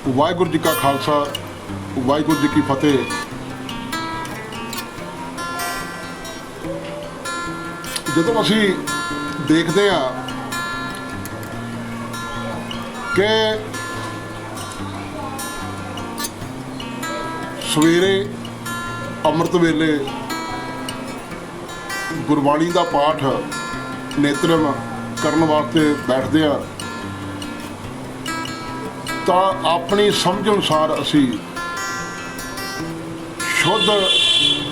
वाहिगुरू जी का खालसा, वाहिगुरू जी की फतेह। ਜਦੋਂ ਅਸੀਂ ਦੇਖਦੇ ਹਾਂ ਕਿ ਸਵੇਰੇ ਅੰਮ੍ਰਿਤ ਵੇਲੇ ਗੁਰਬਾਣੀ ਦਾ ਪਾਠ ਨੇਤਰਮ ਕਰਨ ਵਾਸਤੇ ਬੈਠਦੇ ਆ ਤਾਂ ਆਪਣੀ ਸਮਝ ਅਨੁਸਾਰ ਅਸੀਂ ਸ਼ੁੱਧ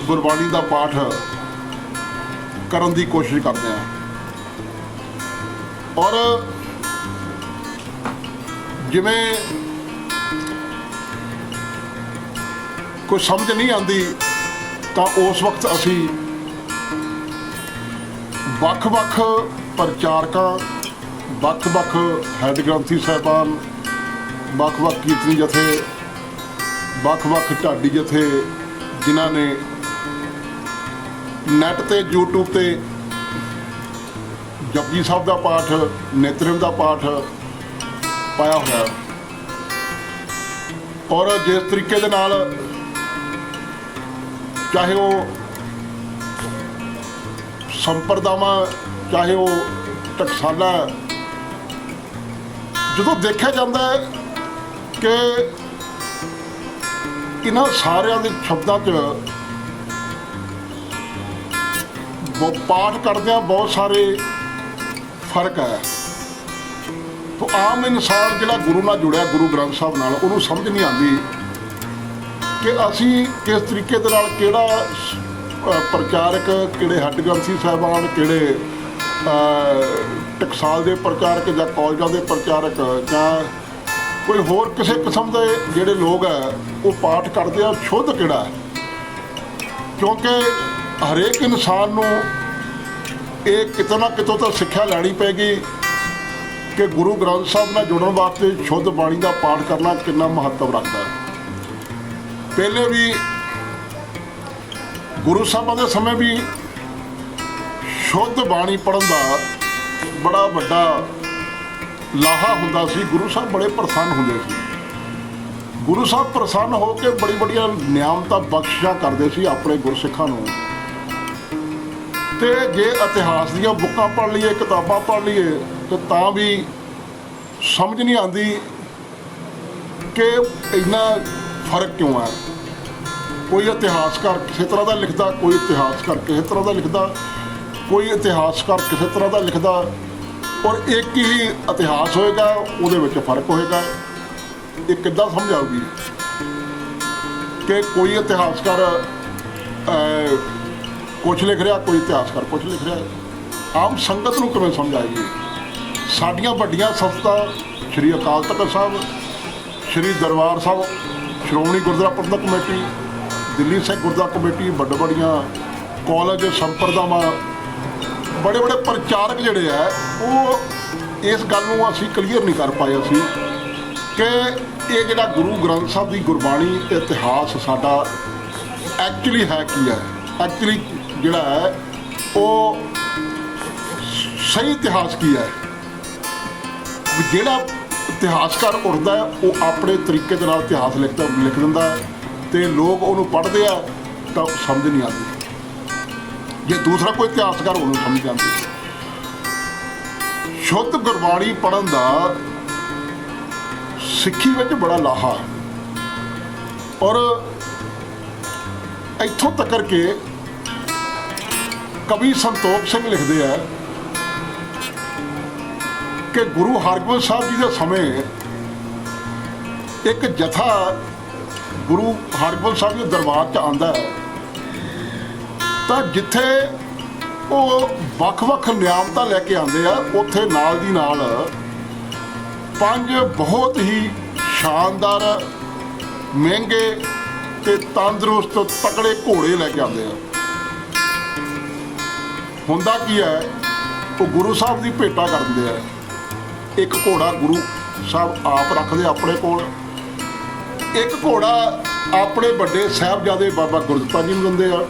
ਗੁਰਬਾਣੀ ਦਾ ਪਾਠ ਕਰਨ ਦੀ ਕੋਸ਼ਿਸ਼ ਕਰਦੇ ਹਾਂ। ਔਰ ਜਿਵੇਂ ਕੋਈ ਸਮਝ ਨਹੀਂ ਆਉਂਦੀ ਤਾਂ ਉਸ ਵਕਤ ਅਸੀਂ ਵੱਖ-ਵੱਖ ਪ੍ਰਚਾਰਕਾਂ, ਵੱਖ-ਵੱਖ ਹੈੱਡ ਗ੍ਰੰਥੀ ਸਾਹਿਬਾਨ, ਵੱਖ-ਵੱਖ ਕੀਰਤਨੀ ਜਥੇ, ਵੱਖ-ਵੱਖ ਢਾਡੀ ਜਥੇ ਜਿਨ੍ਹਾਂ ਨੇ ਨੈੱਟ ਤੇ YouTube ਤੇ ਜਪਜੀ ਸਾਹਿਬ ਦਾ ਪਾਠ, ਨੇਤਰਮ ਦਾ ਪਾਠ ਪਾਇਆ ਹੋਇਆ। ਔਰ ਜਿਸ ਤਰੀਕੇ ਦੇ ਨਾਲ ਚਾਹੇ ਉਹ ਸੰਪਰਦਾਵਾਂ, ਚਾਹੇ ਉਹ ਟਕਸਾਲਾ, ਜਦੋਂ ਦੇਖਿਆ ਜਾਂਦਾ ਹੈ ਕਿ ਇਹਨਾਂ ਸਾਰਿਆਂ ਦੇ ਸ਼ਬਦਾਂ 'ਚ ਪਾਠ ਕਰਦਿਆਂ ਬਹੁਤ ਸਾਰੇ ਫਰਕ ਹੈ। ਤਾਂ ਆਮ ਇਨਸਾਨ ਜਿਹੜਾ ਗੁਰੂ ਨਾਲ ਜੁੜਿਆ, ਗੁਰੂ ਗ੍ਰੰਥ ਸਾਹਿਬ ਨਾਲ, ਉਹਨੂੰ ਸਮਝ ਨਹੀਂ ਆਉਂਦੀ ਕਿ ਅਸੀਂ ਕਿਸ ਤਰੀਕੇ ਦੇ ਨਾਲ ਕਿਹੜਾ ਪ੍ਰਚਾਰਕ, ਕਿਹੜੇ ਹੈੱਡ ਗ੍ਰੰਥੀ ਸਾਹਿਬਾਨ, ਕਿਹੜੇ ਟਕਸਾਲ ਦੇ ਪ੍ਰਚਾਰਕ ਜਾਂ ਕਾਲਜਾਂ ਦੇ ਪ੍ਰਚਾਰਕ ਜਾਂ ਕੋਈ ਹੋਰ ਕਿਸੇ ਕਿਸਮ ਦੇ ਜਿਹੜੇ ਲੋਕ ਹੈ ਉਹ ਪਾਠ ਕਰਦੇ ਆ, ਸ਼ੁੱਧ ਕਿਹੜਾ ਹੈ। ਕਿਉਂਕਿ ਹਰੇਕ ਇਨਸਾਨ ਨੂੰ ਇਹ ਕਿਤੇ ਨਾ ਕਿਤੋਂ ਤਾਂ ਸਿੱਖਿਆ ਲੈਣੀ ਪਏਗੀ ਕਿ ਗੁਰੂ ਗ੍ਰੰਥ ਸਾਹਿਬ ਨਾਲ ਜੁੜਨ ਵਾਸਤੇ ਸ਼ੁੱਧ ਬਾਣੀ ਦਾ ਪਾਠ ਕਰਨਾ ਕਿੰਨਾ ਮਹੱਤਵ ਰੱਖਦਾ ਹੈ। ਪਹਿਲੇ ਵੀ ਗੁਰੂ ਸਾਹਿਬਾਂ ਦੇ ਸਮੇਂ ਵੀ ਸ਼ੁੱਧ ਬਾਣੀ ਪੜ੍ਹਨ ਦਾ ਬੜਾ ਵੱਡਾ ਲਾਹਾ ਹੁੰਦਾ ਸੀ। ਗੁਰੂ ਸਾਹਿਬ ਬੜੇ ਪ੍ਰਸੰਨ ਹੁੰਦੇ ਸੀ। ਗੁਰੂ ਸਾਹਿਬ ਪ੍ਰਸੰਨ ਹੋ ਕੇ ਬੜੀ ਬੜੀਆਂ ਨਿਆਮਤਾਂ ਬਖਸ਼ਿਸ਼ਾਂ ਕਰਦੇ ਸੀ ਆਪਣੇ ਗੁਰਸਿੱਖਾਂ ਨੂੰ। ਤੇ ਜੇ ਇਤਿਹਾਸ ਦੀਆਂ ਬੁੱਕਾਂ ਪੜ੍ਹ ਲਈਏ, ਕਿਤਾਬਾਂ ਪੜ੍ਹ ਲਈਏ ਤੇ ਤਾਂ ਵੀ ਸਮਝ ਨਹੀਂ ਆਉਂਦੀ ਕਿ ਇੰਨਾ ਫਰਕ ਕਿਉਂ ਹੈ। ਕੋਈ ਇਤਿਹਾਸਕਾਰ ਕਿਸੇ ਤਰ੍ਹਾਂ ਦਾ ਲਿਖਦਾ, ਕੋਈ ਇਤਿਹਾਸਕਾਰ ਕਿਸੇ ਤਰ੍ਹਾਂ ਦਾ ਲਿਖਦਾ, ਕੋਈ ਇਤਿਹਾਸਕਾਰ ਕਿਸੇ ਤਰ੍ਹਾਂ ਦਾ ਲਿਖਦਾ, ਔਰ ਇੱਕ ਹੀ ਇਤਿਹਾਸ ਹੋਏਗਾ, ਉਹਦੇ ਵਿੱਚ ਫਰਕ ਹੋਏਗਾ। ਇਹ ਕਿੱਦਾਂ ਸਮਝ ਆਊਗੀ ਕਿ ਕੋਈ ਇਤਿਹਾਸਕਾਰ ਕੁਛ ਲਿਖ ਰਿਹਾ, ਕੋਈ ਇਤਿਹਾਸਕਾਰ ਕੁਛ ਲਿਖ ਰਿਹਾ? ਆਮ ਸੰਗਤ ਨੂੰ ਕਿਵੇਂ ਸਮਝ ਆਏਗੀ? ਸਾਡੀਆਂ ਵੱਡੀਆਂ ਸੰਸਥਾ ਸ਼੍ਰੀ ਅਕਾਲ ਤਖ਼ਤ ਸਾਹਿਬ, ਸ਼੍ਰੀ ਦਰਬਾਰ ਸਾਹਿਬ, ਸ਼੍ਰੋਮਣੀ ਗੁਰਦੁਆਰਾ ਪ੍ਰਬੰਧਕ ਕਮੇਟੀ, ਦਿੱਲੀ ਸਿੱਖ ਗੁਰਦੁਆਰਾ ਕਮੇਟੀ, ਵੱਡੇ ਵੱਡੀਆਂ ਕਾਲਜ, ਸੰਪਰਦਾਵਾਂ, ਬੜੇ ਬੜੇ ਪ੍ਰਚਾਰਕ ਜਿਹੜੇ ਹੈ ਉਹ ਇਸ ਗੱਲ ਨੂੰ ਅਸੀਂ ਕਲੀਅਰ ਨਹੀਂ ਕਰ ਪਾਏ ਅਸੀਂ ਕਿ ਇਹ ਜਿਹੜਾ ਗੁਰੂ ਗ੍ਰੰਥ ਸਾਹਿਬ ਦੀ ਗੁਰਬਾਣੀ ਤੇ ਇਤਿਹਾਸ ਸਾਡਾ ਐਕਚੁਅਲੀ ਹੈ ਕੀ ਹੈ। ਐਕਚੁਅਲੀ ਜਿਹੜਾ ਹੈ ਉਹ ਸਹੀ ਇਤਿਹਾਸ ਕੀ ਹੈ। ਜਿਹੜਾ ਇਤਿਹਾਸਕਾਰ ਉੱਠਦਾ ਹੈ ਉਹ ਆਪਣੇ ਤਰੀਕੇ ਦੇ ਨਾਲ ਇਤਿਹਾਸ ਲਿਖ ਦਿੰਦਾ ਹੈ ਤੇ ਲੋਕ ਉਹਨੂੰ ਪੜ੍ਹਦੇ ਆ ਤਾਂ ਸਮਝ ਨਹੀਂ ਆਉਂਦੀ। ਜੇ ਦੂਸਰਾ ਕੋਈ ਇਤਿਹਾਸਕਾਰ ਉਹਨੂੰ ਸਮਝ ਆਉਂਦੀ। ਸ਼ੁੱਧ ਗੁਰਬਾਣੀ ਪੜ੍ਹਨ ਦਾ ਸਿੱਖੀ ਵਿੱਚ ਬੜਾ ਲਾਹਾ। ਔਰ ਇੱਥੋਂ ਤੱਕ ਕਿ ਕਵੀ ਸੰਤੋਖ ਸਿੰਘ ਲਿਖਦੇ ਆ ਕਿ ਗੁਰੂ ਹਰਗੋਬਿੰਦ ਸਾਹਿਬ ਜੀ ਦੇ ਸਮੇਂ ਇੱਕ ਜਥਾ ਗੁਰੂ ਹਰਗੋਬਿੰਦ ਸਾਹਿਬ ਦੇ ਦਰਬਾਰ 'ਚ ਆਉਂਦਾ ਹੈ ਤਾਂ ਜਿੱਥੇ ਉਹ ਵੱਖ-ਵੱਖ ਨਿਆਮਤਾਂ ਲੈ ਕੇ ਆਉਂਦੇ ਆ, ਉੱਥੇ ਨਾਲ ਦੀ ਨਾਲ 5 ਬਹੁਤ ਹੀ ਸ਼ਾਨਦਾਰ, ਮਹਿੰਗੇ ਤੇ ਤੰਦਰੁਸਤ ਤਕੜੇ ਘੋੜੇ ਲੈ ਕੇ ਆਉਂਦੇ ਆ। ਹੁੰਦਾ ਕੀ ਹੈ, ਉਹ ਗੁਰੂ ਸਾਹਿਬ ਦੀ ਭੇਟਾ ਕਰ ਦਿੰਦੇ ਆ। ਇੱਕ ਘੋੜਾ ਗੁਰੂ ਸਾਹਿਬ ਆਪ ਰੱਖਦੇ ਆਪਣੇ ਕੋਲ, ਇੱਕ ਘੋੜਾ ਆਪਣੇ ਵੱਡੇ ਸਾਹਿਬਜ਼ਾਦੇ ਬਾਬਾ ਗੁਰਦਿੱਤਾ ਜੀ ਨੂੰ ਦਿੰਦੇ ਆ,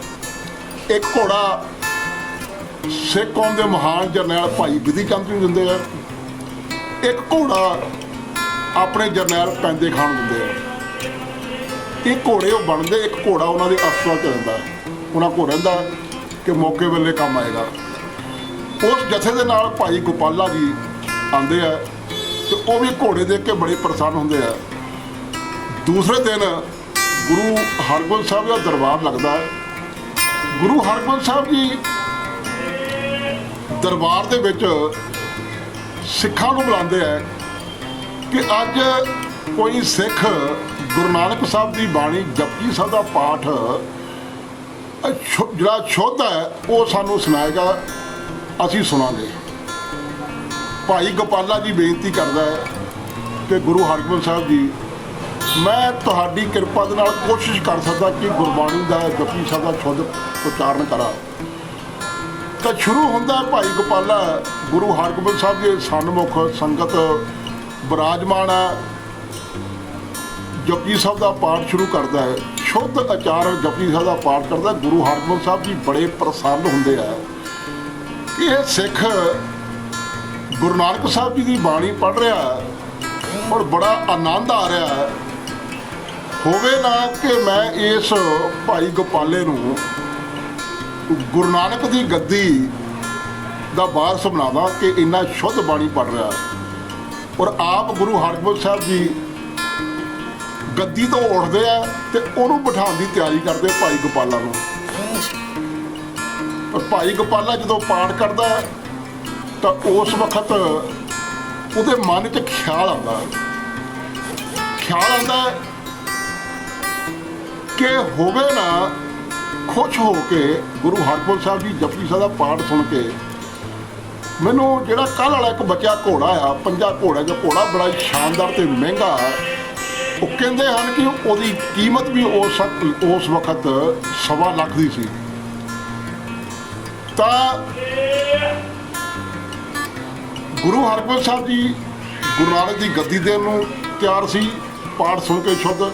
ਇੱਕ ਘੋੜਾ ਸਿੱਖ ਕੌਮ ਦੇ ਮਹਾਨ ਜਰਨੈਲ ਭਾਈ ਬਿਧੀ ਚੰਦ ਨੂੰ ਦਿੰਦੇ ਆ, ਇੱਕ ਘੋੜਾ ਆਪਣੇ ਜਰਨੈਲ ਪੈਂਦੇ ਖਾਣ ਦਿੰਦੇ ਆ। ਇਹ ਘੋੜੇ ਉਹ ਬਣਦੇ, ਇੱਕ ਘੋੜਾ ਉਹਨਾਂ ਦੇ ਅਸਤਰਾਂ 'ਚ ਰਹਿੰਦਾ, ਉਹਨਾਂ ਕੋਲ ਰਹਿੰਦਾ ਕਿ ਮੌਕੇ ਵੇਲੇ ਕੰਮ ਆਏਗਾ। ਉਸ ਜਥੇ ਦੇ ਨਾਲ ਭਾਈ ਗੋਪਾਲਾ ਜੀ ਆਉਂਦੇ ਆ ਤੇ ਉਹ ਵੀ ਘੋੜੇ ਦੇਖ ਕੇ ਬੜੇ ਪ੍ਰਸੰਨ ਹੁੰਦੇ ਆ। ਦੂਸਰੇ ਦਿਨ ਗੁਰੂ ਹਰਗੋਬਿੰਦ ਸਾਹਿਬ ਦਾ ਦਰਬਾਰ ਲੱਗਦਾ ਹੈ। ਗੁਰੂ ਹਰਗੋਬਿੰਦ ਸਾਹਿਬ ਜੀ ਦਰਬਾਰ ਦੇ ਵਿੱਚ ਸਿੱਖਾਂ ਨੂੰ ਬੁਲਾਉਂਦੇ ਆ ਕਿ ਅੱਜ ਕੋਈ ਸਿੱਖ ਗੁਰੂ ਨਾਨਕ ਸਾਹਿਬ ਦੀ ਬਾਣੀ ਜਪਜੀ ਸਾਹਿਬ ਦਾ ਪਾਠ ਜਿਹੜਾ ਸ਼ੁੱਧ ਹੈ ਉਹ ਸਾਨੂੰ ਸੁਣਾਏਗਾ, ਅਸੀਂ ਸੁਣਾਂਗੇ। ਭਾਈ ਗੋਪਾਲਾ ਜੀ ਬੇਨਤੀ ਕਰਦਾ ਹੈ ਕਿ ਗੁਰੂ ਹਰਗੋਬਿੰਦ ਸਾਹਿਬ ਜੀ, ਮੈਂ ਤੁਹਾਡੀ ਕਿਰਪਾ ਦੇ ਨਾਲ ਕੋਸ਼ਿਸ਼ ਕਰ ਸਕਦਾ ਕਿ ਗੁਰਬਾਣੀ ਦਾ ਜਪਜੀ ਸਾਹਿਬ ਦਾ ਸ਼ੁੱਧ ਉਚਾਰਨ ਕਰਾਂ। ਤਾਂ ਸ਼ੁਰੂ ਹੁੰਦਾ ਭਾਈ ਗੋਪਾਲਾ ਗੁਰੂ ਹਰਗੋਬਿੰਦ ਸਾਹਿਬ ਦੇ ਸਨਮੁਖ ਸੰਗਤ ਬਿਰਾਜਮਾਨ ਹੈ, ਜਪਜੀ ਸਾਹਿਬ ਦਾ ਪਾਠ ਸ਼ੁਰੂ ਕਰਦਾ ਹੈ, ਸ਼ੁੱਧ ਉਚਾਰਨ ਜਪਜੀ ਸਾਹਿਬ ਦਾ ਪਾਠ ਕਰਦਾ। ਗੁਰੂ ਹਰਗੋਬਿੰਦ ਸਾਹਿਬ ਜੀ ਬੜੇ ਪ੍ਰਸੰਨ ਹੁੰਦੇ ਆ ਕਿ ਇਹ ਸਿੱਖ ਗੁਰੂ ਨਾਨਕ ਸਾਹਿਬ ਜੀ ਦੀ ਬਾਣੀ ਪੜ੍ਹ ਰਿਹਾ ਔਰ ਬੜਾ ਆਨੰਦ ਆ ਰਿਹਾ ਹੈ। ਹੋਵੇ ਨਾ ਕਿ ਮੈਂ ਇਸ ਭਾਈ ਗੋਪਾਲੇ ਨੂੰ ਗੁਰੂ ਨਾਨਕ ਦੀ ਗੱਦੀ ਦਾ ਵਾਰਸ ਬਣਾਵਾਂ ਕਿ ਇੰਨਾ ਸ਼ੁੱਧ ਬਾਣੀ ਪੜ੍ਹ ਰਿਹਾ। ਔਰ ਆਪ ਗੁਰੂ ਹਰਗੋਬਿੰਦ ਸਾਹਿਬ ਜੀ ਗੱਦੀ ਤੋਂ ਉੱਠਦੇ ਆ ਤੇ ਉਹਨੂੰ ਬਿਠਾਉਣ ਦੀ ਤਿਆਰੀ ਕਰਦੇ ਭਾਈ ਗੋਪਾਲਾ ਨੂੰ। ਪਰ ਭਾਈ ਗੋਪਾਲਾ ਜਦੋਂ ਪਾਠ ਕਰਦਾ ਤਾਂ ਉਸ ਵਕਤ ਉਹਦੇ ਮਨ 'ਚ ਖਿਆਲ ਆਉਂਦਾ ਕਿ ਹੋਵੇ ਨਾ ਖੁਸ਼ ਹੋ ਕੇ ਗੁਰੂ ਹਰਗੋਬਿੰਦ ਸਾਹਿਬ ਜੀ ਜਪਜੀ ਸਾਹਿਬ ਦਾ ਪਾਠ ਸੁਣ ਕੇ ਮੈਨੂੰ ਜਿਹੜਾ ਕੱਲ੍ਹ ਵਾਲਾ ਇੱਕ ਬਚਿਆ ਘੋੜਾ ਆ, 5 ਘੋੜੇ ਦਾ ਘੋੜਾ ਬੜਾ ਸ਼ਾਨਦਾਰ ਤੇ ਮਹਿੰਗਾ, ਉਹ ਕਹਿੰਦੇ ਹਨ ਕਿ ਉਹਦੀ ਕੀਮਤ ਵੀ ਉਸ ਵਕਤ 1.25 ਲੱਖ ਦੀ ਸੀ। ਤਾਂ ਗੁਰੂ ਹਰਗੋਬਿੰਦ ਸਾਹਿਬ ਜੀ ਗੁਰੂ ਨਾਨਕ ਦੀ ਗੱਦੀ ਦੇਣ ਨੂੰ ਤਿਆਰ ਸੀ, ਪਾਠ ਸੁਣ ਕੇ ਸ਼ੁੱਧ।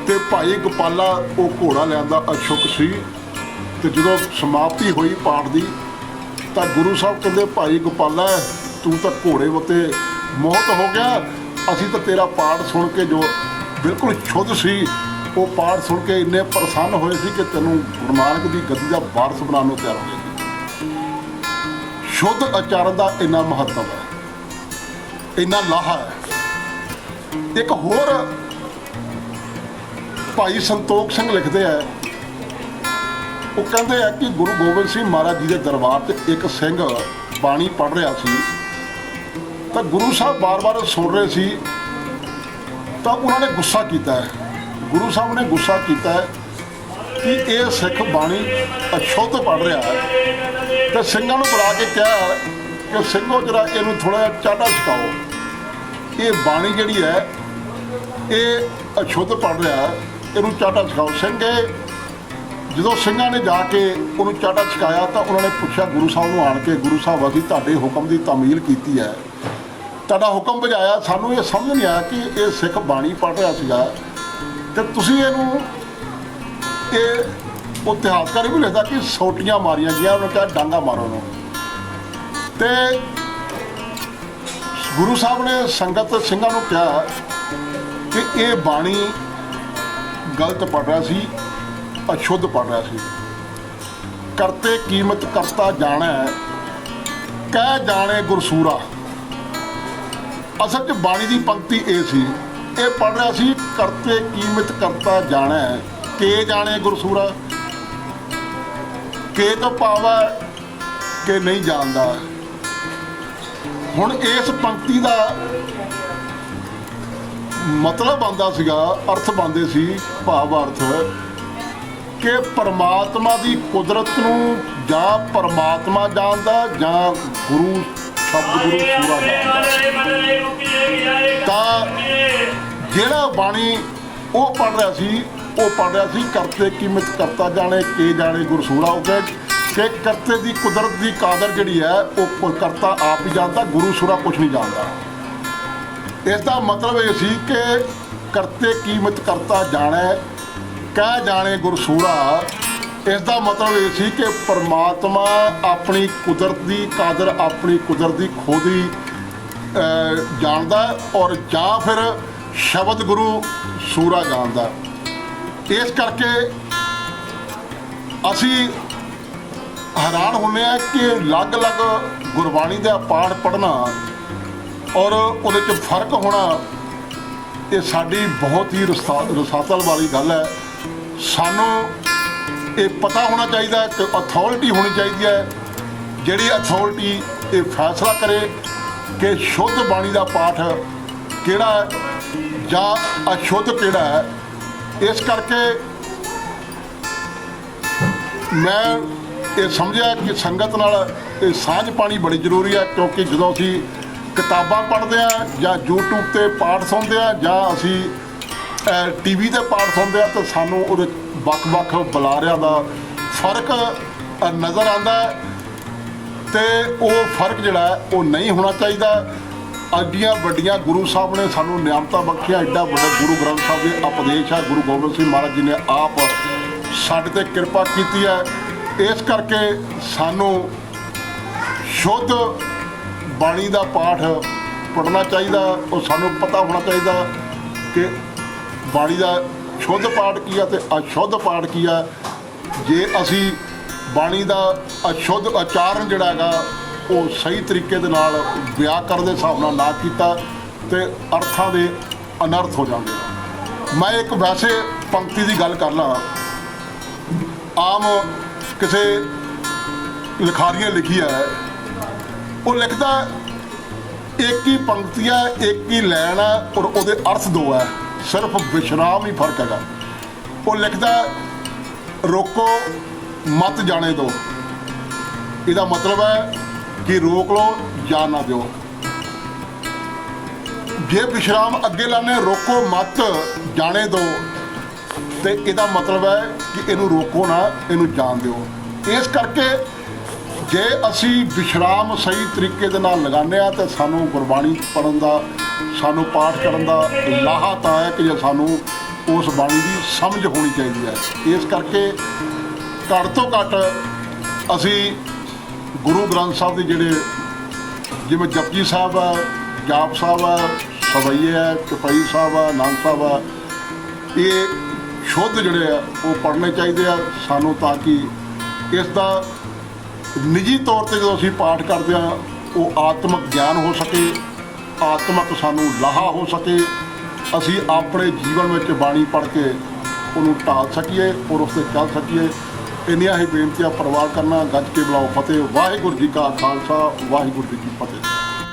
ਤੇ ਭਾਈ ਗੋਪਾਲਾ ਉਹ ਘੋੜਾ ਲਿਆਂਦਾ ਅਸ਼ੁਕ ਸੀ। ਤੇ ਜਦੋਂ ਸਮਾਪਤੀ ਹੋਈ ਪਾਠ ਦੀ ਤਾਂ ਗੁਰੂ ਸਾਹਿਬ ਕਹਿੰਦੇ ਭਾਈ ਗੋਪਾਲਾ ਤੂੰ ਤਾਂ ਘੋੜੇ ਉੱਤੇ ਮੋਹਤ ਹੋ ਗਿਆ, ਅਸੀਂ ਤਾਂ ਤੇਰਾ ਪਾਠ ਸੁਣ ਕੇ ਜੋ ਬਿਲਕੁਲ ਸ਼ੁੱਧ ਸੀ ਉਹ ਪਾਠ ਸੁਣ ਕੇ ਇੰਨੇ ਪ੍ਰਸੰਨ ਹੋਏ ਸੀ ਕਿ ਤੈਨੂੰ ਗੁਰੂ ਨਾਨਕ ਦੀ ਗੱਦੀ ਦਾ ਵਾਰਸ ਬਣਾਉਣ ਨੂੰ ਤਿਆਰ ਹੋ ਗਏ ਸੀ। ਸ਼ੁੱਧ ਉਚਾਰਨ ਦਾ ਇੰਨਾ ਮਹੱਤਵ ਹੈ, ਇੰਨਾ ਲਾਹਾ ਹੈ। ਇੱਕ ਹੋਰ ਭਾਈ ਸੰਤੋਖ ਸਿੰਘ ਲਿਖਦੇ ਆ, ਉਹ ਕਹਿੰਦੇ ਆ ਕਿ ਗੁਰੂ ਗੋਬਿੰਦ ਸਿੰਘ ਮਹਾਰਾਜ ਜੀ ਦੇ ਦਰਬਾਰ 'ਚ ਇੱਕ ਸਿੰਘ ਬਾਣੀ ਪੜ੍ਹ ਰਿਹਾ ਸੀ ਤਾਂ ਗੁਰੂ ਸਾਹਿਬ ਬਾਰ-ਬਾਰ ਸੁਣ ਰਹੇ ਸੀ ਤਾਂ ਉਹਨਾਂ ਨੇ ਗੁੱਸਾ ਕੀਤਾ ਹੈ। ਗੁਰੂ ਸਾਹਿਬ ਨੇ ਗੁੱਸਾ ਕੀਤਾ ਹੈ ਕਿ ਇਹ ਸਿੱਖ ਬਾਣੀ ਅਸ਼ੁੱਧ ਪੜ੍ਹ ਰਿਹਾ ਹੈ ਤੇ ਸਿੰਘਾਂ ਨੂੰ ਬੁਲਾ ਕੇ ਕਿਹਾ ਕਿ ਸਿੰਘੋ ਜਰਾ ਇਹਨੂੰ ਥੋੜ੍ਹਾ ਜਿਹਾ ਚਾਟਾ ਛਕਾਓ, ਇਹ ਬਾਣੀ ਜਿਹੜੀ ਹੈ ਇਹ ਅਸ਼ੁੱਧ ਪੜ੍ਹ ਰਿਹਾ, ਇਹਨੂੰ ਚਾਟਾ ਛਕਾਓ। ਜਦੋਂ ਸਿੰਘਾਂ ਨੇ ਜਾ ਕੇ ਉਹਨੂੰ ਚਾਟਾ ਛਕਾਇਆ ਤਾਂ ਉਹਨਾਂ ਨੇ ਪੁੱਛਿਆ ਗੁਰੂ ਸਾਹਿਬ ਨੂੰ ਆਣ ਕੇ, ਗੁਰੂ ਸਾਹਿਬ ਅਸੀਂ ਤੁਹਾਡੇ ਹੁਕਮ ਦੀ ਤਾਮੀਲ ਕੀਤੀ ਹੈ, ਤੁਹਾਡਾ ਹੁਕਮ ਬਜਾਇਆ, ਸਾਨੂੰ ਇਹ ਸਮਝ ਨਹੀਂ ਆਇਆ ਕਿ ਇਹ ਸਿੱਖ ਬਾਣੀ ਪੜ੍ਹ ਰਿਹਾ ਸੀਗਾ ਤੇ ਤੁਸੀਂ ਇਹਨੂੰ, ਇਹ ਉਹ ਇਤਿਹਾਸਕਾਰ ਵੀ ਲਿਖਦਾ ਕਿ ਸੋਟੀਆਂ ਮਾਰੀਆਂ ਗਈਆਂ, ਉਹਨੂੰ ਕਿਹਾ ਡਾਂਗਾ ਮਾਰੋ ਉਹਨੂੰ। ਤੇ ਗੁਰੂ ਸਾਹਿਬ ਨੇ ਸੰਗਤ ਸਿੰਘਾਂ ਨੂੰ ਕਿਹਾ ਕਿ ਇਹ ਬਾਣੀ ਗਲਤ ਪੜ੍ਹ ਰਿਹਾ ਸੀ, ਅਸ਼ੁੱਧ ਪੜ੍ਹ ਰਿਹਾ ਸੀ। ਕਰਤੇ ਕੀਮਤ ਕਰਤਾ ਜਾਣੈ ਕਹਿ ਜਾਣੇ ਗੁਰਸੂਰਾ। ਅਸਲ 'ਚ ਬਾਣੀ ਦੀ ਪੰਕਤੀ ਇਹ ਸੀ, ਇਹ ਪੜ੍ਹ ਰਿਹਾ ਸੀ ਕਰਤੇ ਕੀਮਤ ਕਰਤਾ ਜਾਣੈ ਕੇ ਜਾਣੇ ਗੁਰਸੂਰਾ। ਕੇ ਤੋਂ ਭਾਵ ਹੈ ਕਿ ਨਹੀਂ ਜਾਣਦਾ। ਹੁਣ ਇਸ ਪੰਕਤੀ ਦਾ ਮਤਲਬ ਆਉਂਦਾ ਸੀਗਾ, ਅਰਥ ਬਣਦੇ ਸੀ, ਭਾਵ ਅਰਥ ਕਿ ਪਰਮਾਤਮਾ ਦੀ ਕੁਦਰਤ ਨੂੰ ਜਾਂ ਪਰਮਾਤਮਾ ਜਾਣਦਾ ਜਾਂ ਗੁਰੂ ਸ਼ਬਦ ਗੁਰੂ ਸੂਰਾ ਜਾਣਦਾ। ਤਾਂ ਜਿਹੜਾ ਬਾਣੀ ਉਹ ਪੜ੍ਹ ਰਿਹਾ ਸੀ, ਉਹ ਪੜ੍ਹ ਰਿਹਾ ਸੀ ਕਰਤੇ ਕੀਮਤ ਕਰਤਾ ਜਾਣੇ ਕੇ ਜਾਣੇ ਗੁਰਸੂਰਾ। ਉਹ ਕਿ ਕਰਤੇ ਦੀ ਕੁਦਰਤ ਦੀ ਕਾਦਰ ਜਿਹੜੀ ਹੈ ਉਹ ਕਰਤਾ ਆਪ ਹੀ ਜਾਣਦਾ, ਗੁਰੂ ਸੂਰਾ ਕੁਛ ਨਹੀਂ ਜਾਣਦਾ। ਇਸ ਦਾ ਮਤਲਬ ਇਹ ਸੀ ਕਿ ਕਰਤੇ ਕੀਮਤ ਕਰਤਾ ਜਾਣੈ ਕਹਿ ਜਾਣੇ ਗੁਰਸੂਰਾ। ਇਸ ਦਾ ਮਤਲਬ ਇਹ ਸੀ ਕਿ ਪਰਮਾਤਮਾ ਆਪਣੀ ਕੁਦਰਤ ਦੀ ਕਾਦਰ, ਆਪਣੀ ਕੁਦਰਤ ਦੀ ਖੋਦੀ ਜਾਣਦਾ ਔਰ ਜਾਂ ਫਿਰ ਸ਼ਬਦ ਗੁਰੂ ਸੂਰਾ ਜਾਣਦਾ। ਇਸ ਕਰਕੇ ਅਸੀਂ ਹੈਰਾਨ ਹੁੰਦੇ ਹਾਂ ਕਿ ਅਲੱਗ-ਅਲੱਗ ਗੁਰਬਾਣੀ ਦਾ ਪਾਠ ਪੜ੍ਹਨਾ ਔਰ ਉਹਦੇ 'ਚ ਫਰਕ ਹੋਣਾ, ਇਹ ਸਾਡੀ ਬਹੁਤ ਹੀ ਰਸਾਤਲ ਵਾਲੀ ਗੱਲ ਹੈ। ਸਾਨੂੰ ਇਹ ਪਤਾ ਹੋਣਾ ਚਾਹੀਦਾ ਕਿ ਅਥਾਰਟੀ ਹੋਣੀ ਚਾਹੀਦੀ ਹੈ, ਜਿਹੜੀ ਅਥਾਰਟੀ ਇਹ ਫੈਸਲਾ ਕਰੇ ਕਿ ਸ਼ੁੱਧ ਬਾਣੀ ਦਾ ਪਾਠ ਕਿਹੜਾ ਹੈ ਜਾਂ ਅਸ਼ੁੱਧ ਕਿਹੜਾ ਹੈ। ਇਸ ਕਰਕੇ ਮੈਂ ਇਹ ਸਮਝਿਆ ਕਿ ਸੰਗਤ ਨਾਲ ਇਹ ਸਾਂਝ ਪਾਣੀ ਬੜੀ ਜ਼ਰੂਰੀ ਹੈ, ਕਿਉਂਕਿ ਜਦੋਂ ਅਸੀਂ ਕਿਤਾਬਾਂ ਪੜ੍ਹਦੇ ਹਾਂ ਜਾਂ YouTube 'ਤੇ ਪਾਠ ਸੁਣਦੇ ਹਾਂ ਜਾਂ ਅਸੀਂ TV 'ਤੇ ਪਾਠ ਸੁਣਦੇ ਹਾਂ ਤਾਂ ਸਾਨੂੰ ਉਹਦੇ ਵੱਖ-ਵੱਖ ਬੁਲਾਰਿਆਂ ਦਾ ਫਰਕ ਨਜ਼ਰ ਆਉਂਦਾ ਅਤੇ ਉਹ ਫਰਕ ਜਿਹੜਾ ਹੈ ਉਹ ਨਹੀਂ ਹੋਣਾ ਚਾਹੀਦਾ। ਐਡੀਆਂ ਵੱਡੀਆਂ ਗੁਰੂ ਸਾਹਿਬ ਨੇ ਸਾਨੂੰ ਨਿਆਮਤਾਂ ਬਖਸ਼ੀਆਂ, ਐਡਾ ਵੱਡਾ ਗੁਰੂ ਗ੍ਰੰਥ ਸਾਹਿਬ ਦੇ ਉਪਦੇਸ਼ ਹੈ। ਗੁਰੂ ਗੋਬਿੰਦ ਸਿੰਘ ਮਹਾਰਾਜ ਜੀ ਨੇ ਆਪ ਸਾਡੇ 'ਤੇ ਕਿਰਪਾ ਕੀਤੀ ਹੈ। ਇਸ ਕਰਕੇ ਸਾਨੂੰ ਸ਼ੁੱਧ ਬਾਣੀ ਦਾ ਪਾਠ ਪੜ੍ਹਨਾ ਚਾਹੀਦਾ ਔਰ ਸਾਨੂੰ ਪਤਾ ਹੋਣਾ ਚਾਹੀਦਾ ਕਿ ਬਾਣੀ ਦਾ ਸ਼ੁੱਧ ਪਾਠ ਕੀ ਆ ਅਤੇ ਅਸ਼ੁੱਧ ਪਾਠ ਕੀ ਆ। ਜੇ ਅਸੀਂ ਬਾਣੀ ਦਾ ਅਸ਼ੁੱਧ ਉਚਾਰਨ ਜਿਹੜਾ ਹੈਗਾ ਉਹ ਸਹੀ ਤਰੀਕੇ ਦੇ ਨਾਲ ਵਿਆਕਰਨ ਦੇ ਹਿਸਾਬ ਨਾਲ ਨਾ ਕੀਤਾ ਤੇ ਅਰਥਾਂ ਦੇ ਅਨਰਥ ਹੋ ਜਾਂਦੇ। ਮੈਂ ਇੱਕ ਵੈਸੇ ਪੰਕਤੀ ਦੀ ਗੱਲ ਕਰ ਲਾਂ, ਆਮ ਕਿਸੇ ਲਿਖਾਰੀਆਂ ਲਿਖੀ ਹੈ, ਉਹ ਲਿਖਦਾ ਇੱਕ ਹੀ ਪੰਕਤੀ ਹੈ, ਇੱਕ ਹੀ ਲਾਈਨ ਹੈ ਔਰ ਉਹਦੇ ਅਰਥ ਦੋ ਹੈ, ਸਿਰਫ ਵਿਸ਼ਰਾਮ ਹੀ ਫਰਕ ਹੈਗਾ। ਉਹ ਲਿਖਦਾ ਰੋਕੋ ਮਤ ਜਾਣੇ ਦਿਓ, ਇਹਦਾ ਮਤਲਬ ਹੈ ਕਿ ਰੋਕ ਲਓ ਜਾਂ ਨਾ ਦਿਓ। ਜੇ ਵਿਸ਼ਰਾਮ ਅੱਗੇ ਲਾਣੇ ਰੋਕੋ ਮਤ ਜਾਣੇ ਦਿਓ ਤੇ ਇਹਦਾ ਮਤਲਬ ਹੈ ਕਿ ਇਹਨੂੰ ਰੋਕੋ ਨਾ, ਇਹਨੂੰ ਜਾਣ ਦਿਓ। ਇਸ ਕਰਕੇ ਜੇ ਅਸੀਂ ਵਿਸ਼ਰਾਮ ਸਹੀ ਤਰੀਕੇ ਦੇ ਨਾਲ ਲਗਾਉਂਦੇ ਹਾਂ ਤਾਂ ਸਾਨੂੰ ਗੁਰਬਾਣੀ ਪੜ੍ਹਨ ਦਾ, ਸਾਨੂੰ ਪਾਠ ਕਰਨ ਦਾ ਲਾਹਾ ਤਾਂ ਹੈ ਕਿ ਜੇ ਸਾਨੂੰ ਉਸ ਬਾਣੀ ਦੀ ਸਮਝ ਹੋਣੀ ਚਾਹੀਦੀ ਹੈ। ਇਸ ਕਰਕੇ ਘੱਟ ਤੋਂ ਘੱਟ ਅਸੀਂ ਗੁਰੂ ਗ੍ਰੰਥ ਸਾਹਿਬ ਦੇ ਜਿਹੜੇ ਜਿਵੇਂ ਜਪਜੀ ਸਾਹਿਬ ਆ, ਜਾਪ ਸਾਹਿਬ ਆ, ਸਵਈਏ ਆ, ਚੌਪਈ ਸਾਹਿਬ ਆ, ਆਨੰਦ ਸਾਹਿਬ ਆ, ਇਹ ਸ਼ੁੱਧ ਜਿਹੜੇ ਆ ਉਹ ਪੜ੍ਹਨੇ ਚਾਹੀਦੇ ਆ ਸਾਨੂੰ, ਤਾਂ ਕਿ ਇਸ ਦਾ ਨਿੱਜੀ ਤੌਰ 'ਤੇ ਜਦੋਂ ਅਸੀਂ ਪਾਠ ਕਰਦੇ ਹਾਂ ਉਹ ਆਤਮਿਕ ਗਿਆਨ ਹੋ ਸਕੇ, ਆਤਮਿਕ ਸਾਨੂੰ ਲਾਹਾ ਹੋ ਸਕੇ, ਅਸੀਂ ਆਪਣੇ ਜੀਵਨ ਵਿੱਚ ਬਾਣੀ ਪੜ੍ਹ ਕੇ ਉਹਨੂੰ ਢਾਲ ਸਕੀਏ ਔਰ ਉਸ 'ਤੇ ਚੱਲ ਸਕੀਏ। ਇੰਨੀਆਂ ਹੀ ਬੇਨਤੀਆਂ ਪ੍ਰਵਾਨ ਕਰਨਾ। ਗੱਜ ਕੇ ਬੁਲਾਓ ਫਤਿਹ। ਵਾਹਿਗੁਰੂ ਜੀ ਕਾ ਖਾਲਸਾ, ਵਾਹਿਗੁਰੂ ਜੀ ਕੀ ਫਤਿਹ।